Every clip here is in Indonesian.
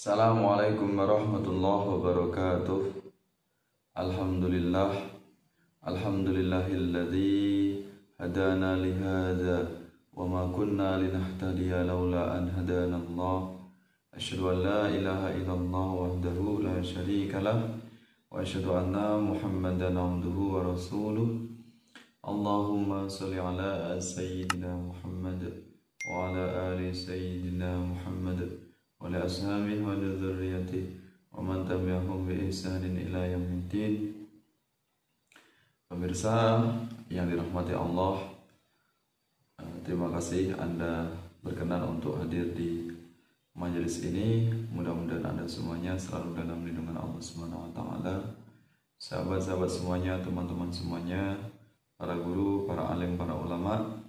Assalamualaikum warahmatullahi wabarakatuh. Alhamdulillah. Alhamdulillahilladzi hadana lihadza wa ma kunna linahtadiya laula an hadana Allah. Asyhadu an la ilaha illallah wahdahu la syarika lah wa asyhadu anna Muhammadan abduhu wa rasuluh. Allahumma shalli ala sayyidina Muhammad wa ala ali sayyidina Muhammad wa ala ashabihi wa dzurriyyatihi wa man tabi'ahum bi ihsanin ila yaumiddin. Pemirsa yang dirahmati Allah, terima kasih Anda berkenan untuk hadir di majelis ini. Mudah-mudahan Anda semuanya selalu dalam lindungan Allah Subhanahu wa taala. Sahabat-sahabat semuanya, teman-teman semuanya, para guru, para alim, para ulama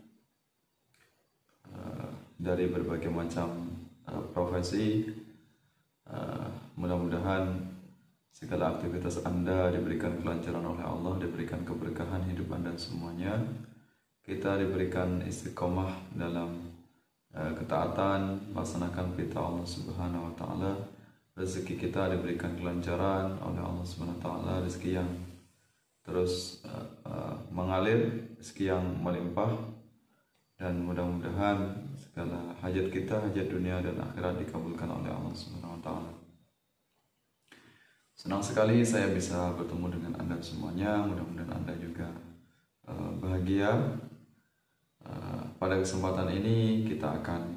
dari berbagai macam profesi, mudah-mudahan segala aktivitas Anda diberikan kelancaran oleh Allah, diberikan keberkahan hidup Anda semuanya. Kita diberikan istiqomah dalam ketaatan, melaksanakan perintah Allah Subhanahu wa taala. Rezeki kita diberikan kelancaran oleh Allah Subhanahu wa taala, rezeki yang terus mengalir, rezeki yang melimpah, dan mudah-mudahan segala hajat kita, hajat dunia dan akhirat dikabulkan oleh Allah Subhanahu wa taala. Senang sekali saya bisa bertemu dengan Anda semuanya. Mudah-mudahan Anda juga bahagia. Pada kesempatan ini kita akan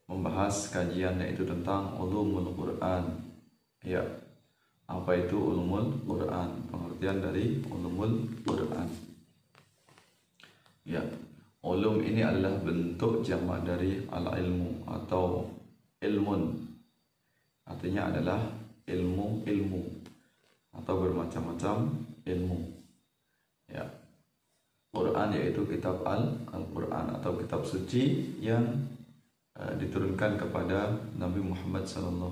membahas kajian yaitu tentang ulumul Quran. Ya, apa itu ulumul Quran? Pengertian dari ulumul Quran. Ya, ulum ini adalah bentuk jamak dari al-ilmu atau ilmun. Artinya adalah ilmu atau bermacam-macam ilmu. Ya, Quran yaitu kitab Al-Quran atau kitab suci yang diturunkan kepada Nabi Muhammad SAW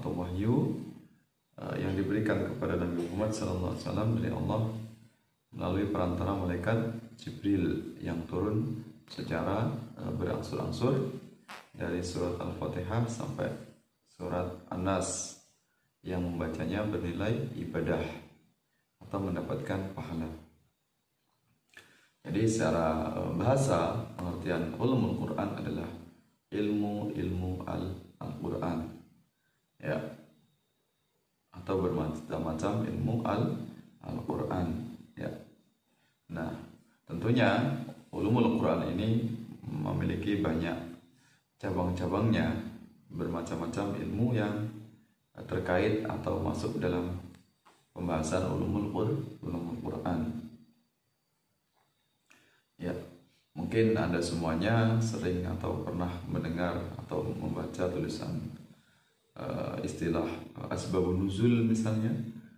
atau wahyu yang diberikan kepada Nabi Muhammad SAW dari Allah melalui perantara malaikat Jibril yang turun secara berangsur-angsur dari surat Al-Fatihah sampai surat An-Nas, yang membacanya bernilai ibadah atau mendapatkan pahala. Jadi secara bahasa, pengertian ulumul Quran adalah ilmu Al-Quran, ya, atau bermacam-macam ilmu Al-Quran, ya. Nah, tentunya ulumul Quran ini memiliki banyak cabang-cabangnya, bermacam-macam ilmu yang terkait atau masuk dalam pembahasan ulumul Quran. Ya, mungkin Anda semuanya sering atau pernah mendengar atau membaca tulisan istilah asbabun nuzul misalnya,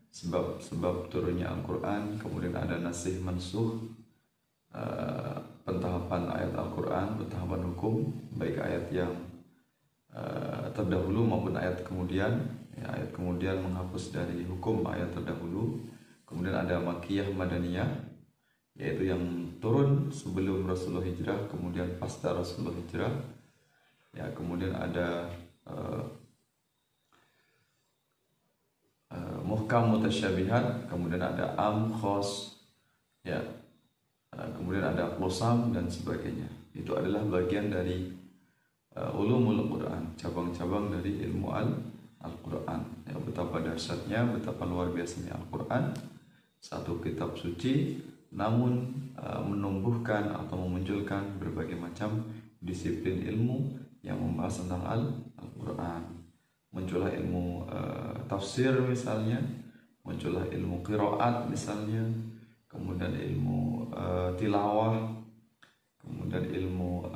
sebab turunnya Al-Quran, kemudian ada nasih mansuh, pentahapan ayat Al-Quran, pentahapan hukum, baik ayat yang terdahulu maupun ayat kemudian. Ya, ayat kemudian menghapus dari hukum ayat terdahulu. Kemudian ada makiyah madaniyah, yaitu yang turun sebelum Rasulullah hijrah, kemudian pasca Rasulullah hijrah. Ya, kemudian ada muhkam mutasyabihat, kemudian ada am khos, ya, kemudian ada qusam dan sebagainya. Itu adalah bagian dari ulumul Quran, cabang-cabang dari ilmu Al-Quran. Ya, betapa dahsyatnya, betapa luar biasanya Al-Quran, satu kitab suci, namun menumbuhkan atau memunculkan berbagai macam disiplin ilmu yang membahas tentang Al-Quran. Muncullah ilmu tafsir misalnya, muncullah ilmu qiraat misalnya, kemudian ilmu tilawah, kemudian ilmu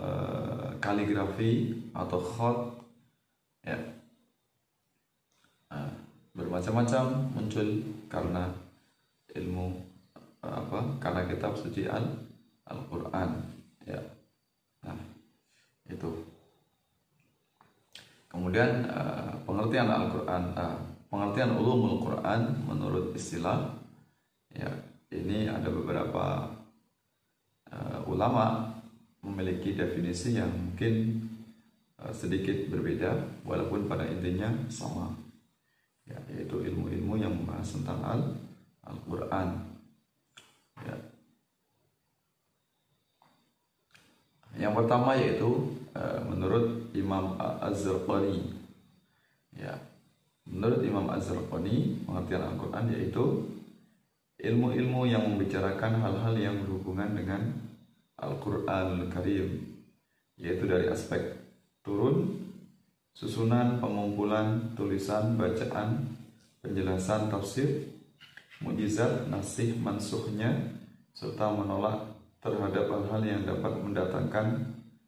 kaligrafi atau khat, ya, bermacam-macam muncul karena ilmu karena kitab suci Al-Quran, ya. Nah, itu. Kemudian pengertian Al-Quran, pengertian ulumul Quran menurut istilah, ya, ini ada beberapa ulama memiliki definisi yang mungkin sedikit berbeda walaupun pada intinya sama, ya, yaitu ilmu-ilmu yang membahas tentang Al-Quran. Ya. Yang pertama yaitu menurut Imam Az-Zarqani, ya, menurut Imam Az-Zarqani pengertian Al-Quran yaitu ilmu-ilmu yang membicarakan hal-hal yang berhubungan dengan Al-Quranul Karim, yaitu dari aspek turun, susunan, pengumpulan, tulisan, bacaan, penjelasan, tafsir, mukjizat, nasih, mansuhnya, serta menolak terhadap hal-hal yang dapat mendatangkan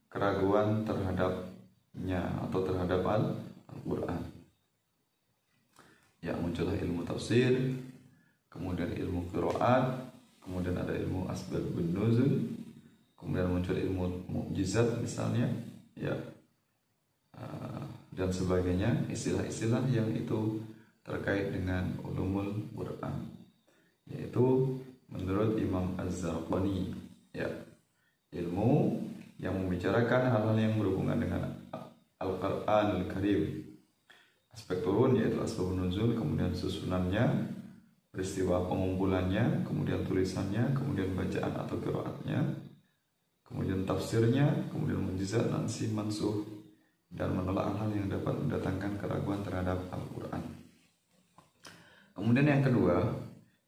keraguan terhadapnya atau terhadap Al-Quran. Ya, muncullah ilmu tafsir, kemudian ilmu qiraat, kemudian ada ilmu asbabun nuzul, kemudian muncul ilmu mukjizat misalnya, ya, dan sebagainya, istilah-istilah yang itu terkait dengan ulumul Quran, yaitu menurut Imam Az-Zarqani, ya, ilmu yang membicarakan hal-hal yang berhubungan dengan Al-Quranul Karim, aspek turun yaitu asbabun nuzul, kemudian susunannya, peristiwa pengumpulannya, kemudian tulisannya, kemudian bacaan atau qiraatnya, kemudian tafsirnya, kemudian mukjizat, nasih, mansuh, dan menolak hal yang dapat mendatangkan keraguan terhadap Al-Quran. Kemudian yang kedua,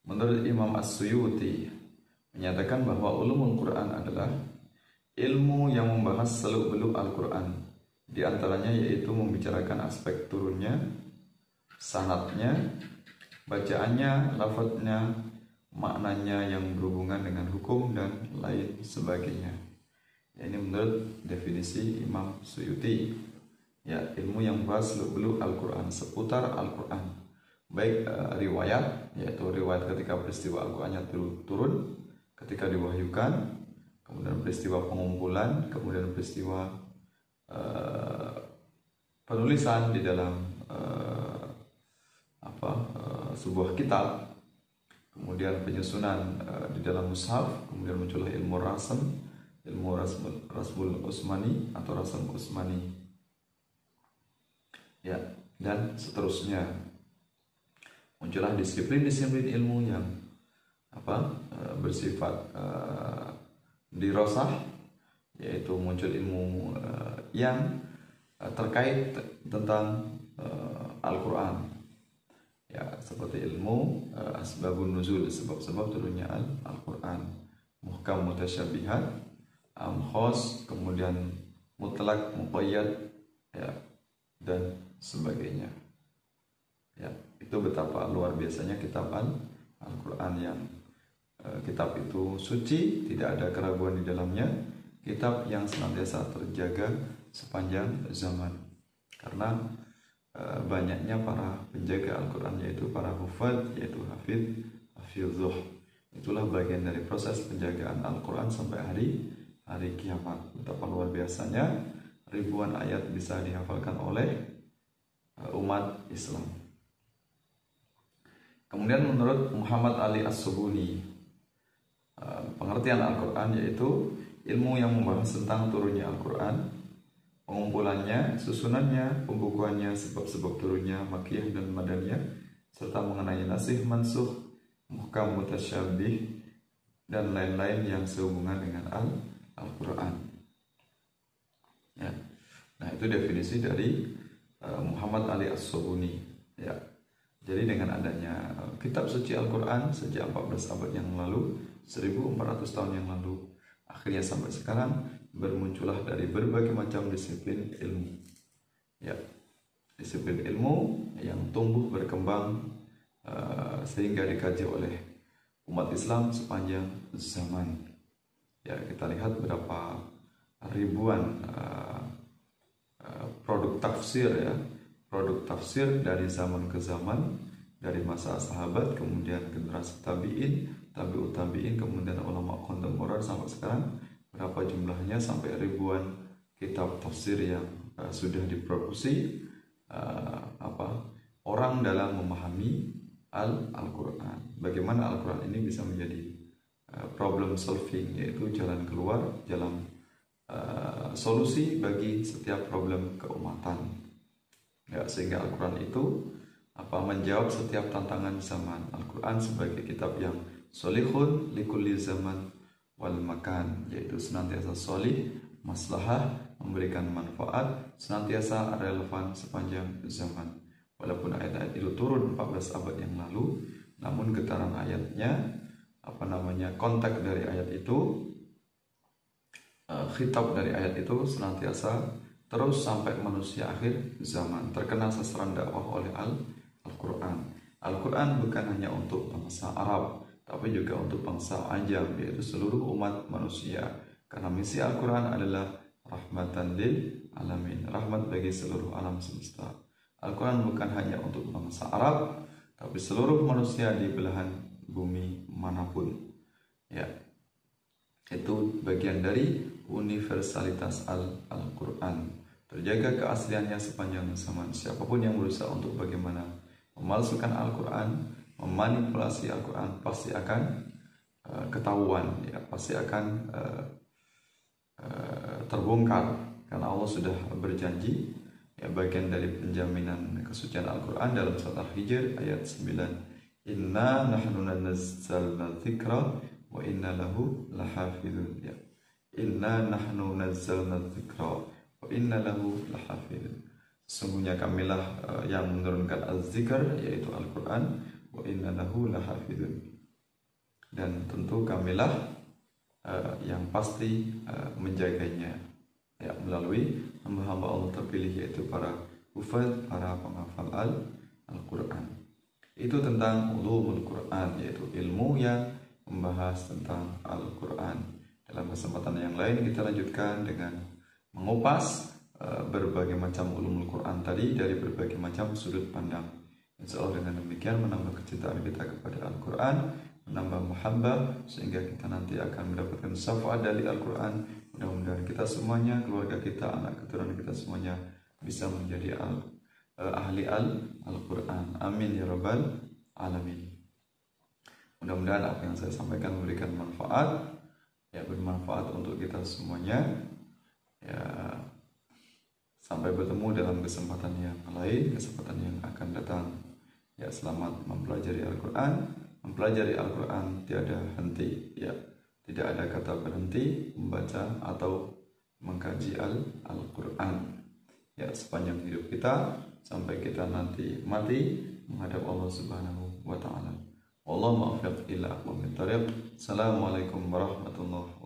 menurut Imam As-Suyuti menyatakan bahwa ulumul Quran adalah ilmu yang membahas seluk-beluk Al-Quran. Di antaranya yaitu membicarakan aspek turunnya, sanadnya, bacaannya, lafadznya, maknanya yang berhubungan dengan hukum, dan lain sebagainya. Ini menurut definisi Imam Suyuti, ya, ilmu yang membahas seluk-beluk Al-Quran, seputar Al-Quran, baik riwayat, yaitu riwayat ketika peristiwa Al-Qurannya turun, ketika diwahyukan, kemudian peristiwa pengumpulan, kemudian peristiwa penulisan di dalam sebuah kitab, kemudian penyusunan di dalam mushaf, kemudian muncullah ilmu rasm, ilmu rasmul Utsmani atau rasm Utsmani, ya, dan seterusnya. Muncullah disiplin-disiplin ilmu yang bersifat dirosah, yaitu muncul ilmu yang terkait tentang Al-Quran, ya, seperti ilmu asbabun nuzul, sebab-sebab turunnya Al-Quran, muhkam, mutasyabihat, khos, kemudian mutlak, muqayyad, ya, dan sebagainya. Ya, itu betapa luar biasanya kitab Al-Quran, yang kitab itu suci, tidak ada keraguan di dalamnya, kitab yang senantiasa terjaga sepanjang zaman, karena banyaknya para penjaga Al-Quran, yaitu para hufad, yaitu hafidzuh. Itulah bagian dari proses penjagaan Al-Quran sampai hari kiamat. Betapa luar biasanya ribuan ayat bisa dihafalkan oleh umat Islam. Kemudian menurut Muhammad Ali As-Subuni, pengertian Al-Quran yaitu ilmu yang membahas tentang turunnya Al-Quran, pengumpulannya, susunannya, pembukuannya, sebab-sebab turunnya, makiyah dan madaniyah, serta mengenai nasih, mansuh, muhkam, mutasyabih, dan lain-lain yang sehubungan dengan Al-Quran. Ya. Nah, itu definisi dari Muhammad Ali As-Subuni. Ya. Jadi dengan adanya kitab suci Al-Quran sejak 14 abad yang lalu, 1400 tahun yang lalu, akhirnya sampai sekarang bermunculah dari berbagai macam disiplin ilmu, ya, disiplin ilmu yang tumbuh berkembang sehingga dikaji oleh umat Islam sepanjang zaman. Ya, kita lihat berapa ribuan produk tafsir, ya, produk tafsir dari zaman ke zaman, dari masa sahabat, kemudian generasi tabi'in, tabi'ut tabi'in, kemudian ulama kontemporer sampai sekarang. Berapa jumlahnya, sampai ribuan kitab tafsir yang sudah diproduksi orang dalam memahami Al-Quran. Bagaimana Al-Quran ini bisa menjadi problem solving, yaitu jalan keluar, jalan solusi bagi setiap problem keumatan. Ya, sehingga Al-Quran itu menjawab setiap tantangan zaman. Al-Quran sebagai kitab yang solihun likulli zaman wal makan, yaitu senantiasa solih, maslahah, memberikan manfaat, senantiasa relevan sepanjang zaman. Walaupun ayat-ayat itu turun 14 abad yang lalu, namun getaran ayatnya, konteks dari ayat itu, khitab dari ayat itu senantiasa terus sampai manusia akhir zaman, terkena sasaran dakwah oleh Al-Quran. Al-Quran bukan hanya untuk bangsa Arab, tapi juga untuk bangsa Ajam, yaitu seluruh umat manusia. Karena misi Al-Quran adalah rahmatan lil alamin, rahmat bagi seluruh alam semesta. Al-Quran bukan hanya untuk bangsa Arab, tapi seluruh manusia di belahan bumi manapun. Ya, itu bagian dari universalitas Al-Quran. Terjaga keasliannya sepanjang zaman. Siapapun yang berusaha untuk bagaimana memalsukan Al-Quran, memanipulasi Al-Quran, pasti akan ketahuan, ya, pasti akan terbongkar. Karena Allah sudah berjanji, ya, bagian dari penjaminan kesucian Al-Quran dalam surat Al-Hijr ayat 9. Inna nahnu nazzalna dzikra wa inna lahu lahafidun. Ya. Inna nahnu nazzalna dzikra wa inna lahu lahafidun. Sesungguhnya kamilah yang menurunkan az-zikr, yaitu Al-Quran, wa inna lahu lahafidun. Dan tentu kamilah yang pasti menjaganya, ya, melalui hamba-hamba Allah terpilih, yaitu para hufaz, para penghafal Al-Quran. Itu tentang ulumul Quran, yaitu ilmu yang membahas tentang Al-Quran. Dalam kesempatan yang lain kita lanjutkan dengan mengupas berbagai macam ulumul Quran tadi dari berbagai macam sudut pandang. Insya Allah dengan demikian menambah kecintaan kita kepada Al-Quran, menambah mahabbah, sehingga kita nanti akan mendapatkan syafaat dari Al-Quran. Mudah-mudahan kita semuanya, keluarga kita, anak keturunan kita semuanya bisa menjadi ahli Al-Quran. Amin ya rabbal alamin. Mudah-mudahan apa yang saya sampaikan memberikan manfaat, ya, bermanfaat untuk kita semuanya. Ya, sampai bertemu dalam kesempatan yang lain, kesempatan yang akan datang. Ya, selamat mempelajari Al-Quran. Mempelajari Al-Quran tiada henti. Ya, tidak ada kata berhenti membaca atau mengkaji Al-Quran. Ya, sepanjang hidup kita sampai kita nanti mati menghadap Allah Subhanahu wa Ta'ala. Wallahu muwaffiq ila aqwamit thoriq. Assalamualaikum warahmatullahi wabarakatuh.